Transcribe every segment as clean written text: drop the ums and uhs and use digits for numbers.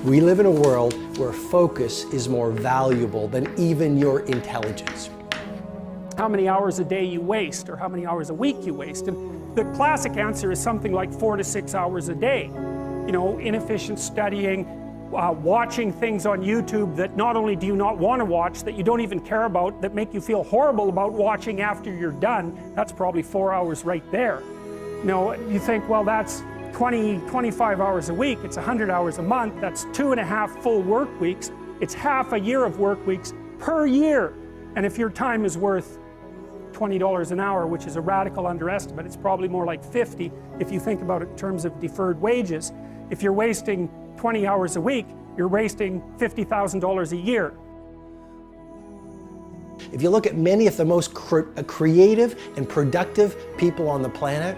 We live in a world where focus is more valuable than even your intelligence. How many hours a day you waste, or how many hours a week you waste. And the classic answer is something like 4 to 6 hours a day. You know, inefficient studying, watching things on YouTube that not only do you not want to watch, that you don't even care about, that make you feel horrible about watching after you're done. That's probably 4 hours right there. You know, you think, well, that's 25 hours a week, it's 100 hours a month, that's 2.5 full work weeks, it's half a year of work weeks per year. And if your time is worth $20 an hour, which is a radical underestimate, it's probably more like 50 if you think about it in terms of deferred wages. If you're wasting 20 hours a week, you're wasting $50,000 a year. If you look at many of the most creative and productive people on the planet,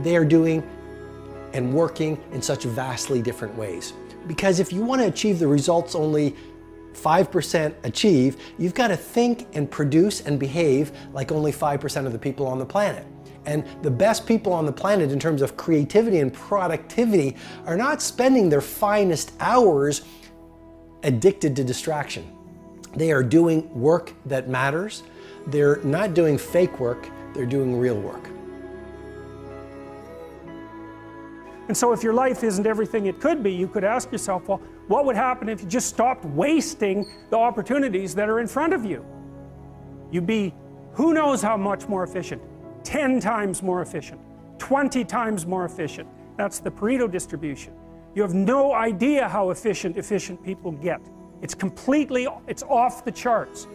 they are doing and working in such vastly different ways. Because if you want to achieve the results only 5% achieve, you've got to think and produce and behave like only 5% of the people on the planet. And the best people on the planet in terms of creativity and productivity are not spending their finest hours addicted to distraction. They are doing work that matters. They're not doing fake work, they're doing real work. And so if your life isn't everything it could be, you could ask yourself, well, what would happen if you just stopped wasting the opportunities that are in front of you? You'd be who knows how much more efficient. 10 times more efficient, 20 times more efficient. That's the Pareto distribution. You have no idea how efficient people get. It's off the charts.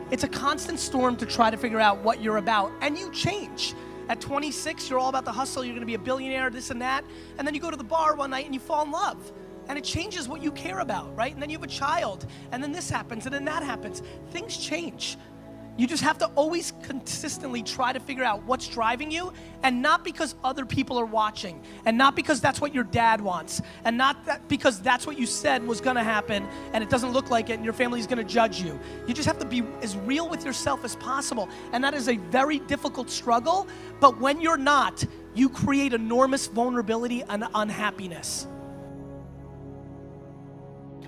It's a constant storm to try to figure out what you're about, and you change. At 26, you're all about the hustle, you're gonna be a billionaire, this and that, and then you go to the bar one night and you fall in love. And it changes what you care about, right? And then you have a child, and then this happens, and then that happens. Things change. You just have to always consistently try to figure out what's driving you, and not because other people are watching, and not because that's what your dad wants, and not because that's what you said was gonna happen, and it doesn't look like it, and your family's gonna judge you. You just have to be as real with yourself as possible, and that is a very difficult struggle, but when you're not, you create enormous vulnerability and unhappiness.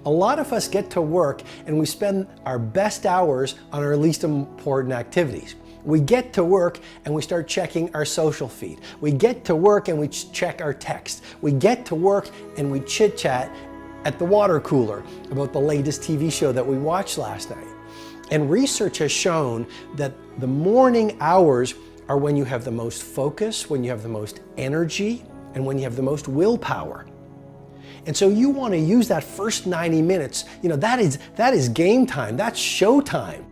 A lot of us get to work and we spend our best hours on our least important activities. We get to work and we start checking our social feed. We get to work and we check our text. We get to work and we chit-chat at the water cooler about the latest TV show that we watched last night. And research has shown that the morning hours are when you have the most focus, when you have the most energy, and when you have the most willpower. And so you want to use that first 90 minutes, you know, that is game time, that's show time.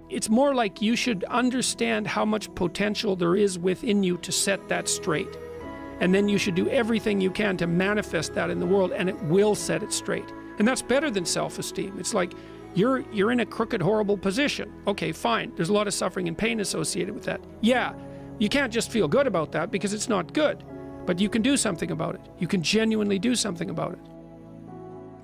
It's more like you should understand how much potential there is within you to set that straight. And then you should do everything you can to manifest that in the world, and it will set it straight. And that's better than self-esteem. It's like you're in a crooked, horrible position. Okay, fine, there's a lot of suffering and pain associated with that. Yeah, you can't just feel good about that because it's not good. But you can do something about it. You can genuinely do something about it.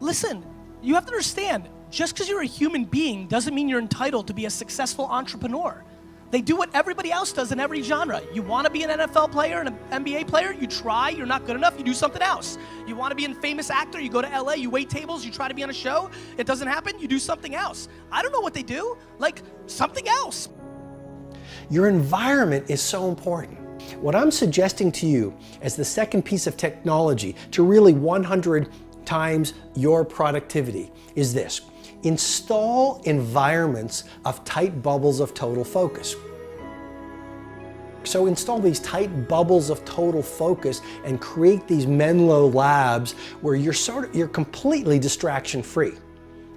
Listen, you have to understand, just because you're a human being doesn't mean you're entitled to be a successful entrepreneur. They do what everybody else does in every genre. You want to be an NFL player and an NBA player, you try, you're not good enough, you do something else. You want to be a famous actor, you go to LA, you wait tables, you try to be on a show, it doesn't happen, you do something else. I don't know what they do, like something else. Your environment is so important. What I'm suggesting to you as the second piece of technology to really 100 times your productivity is this. Install environments of tight bubbles of total focus. So install these tight bubbles of total focus and create these Menlo labs where you're completely distraction free.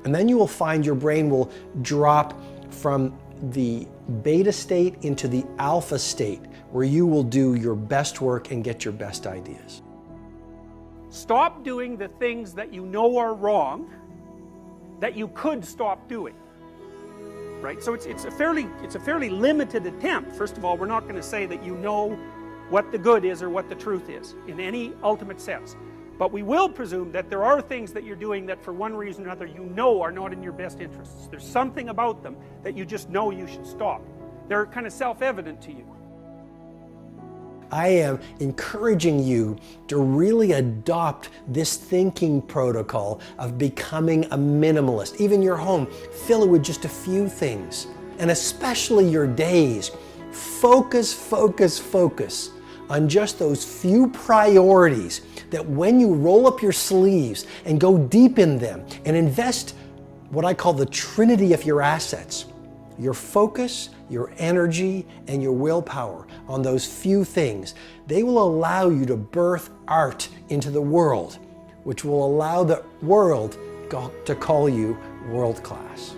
And then you will find your brain will drop from the beta state into the alpha state, where you will do your best work and get your best ideas. Stop doing the things that you know are wrong that you could stop doing. Right? So it's a fairly limited attempt. First of all, we're not going to say that you know what the good is or what the truth is in any ultimate sense. But we will presume that there are things that you're doing that for one reason or another you know are not in your best interests. There's something about them that you just know you should stop. They're kind of self-evident to you. I am encouraging you to really adopt this thinking protocol of becoming a minimalist. Even your home, fill it with just a few things. And especially your days, focus on just those few priorities that when you roll up your sleeves and go deep in them and invest what I call the trinity of your assets, your focus, your energy, and your willpower on those few things, they will allow you to birth art into the world, which will allow the world to call you world class.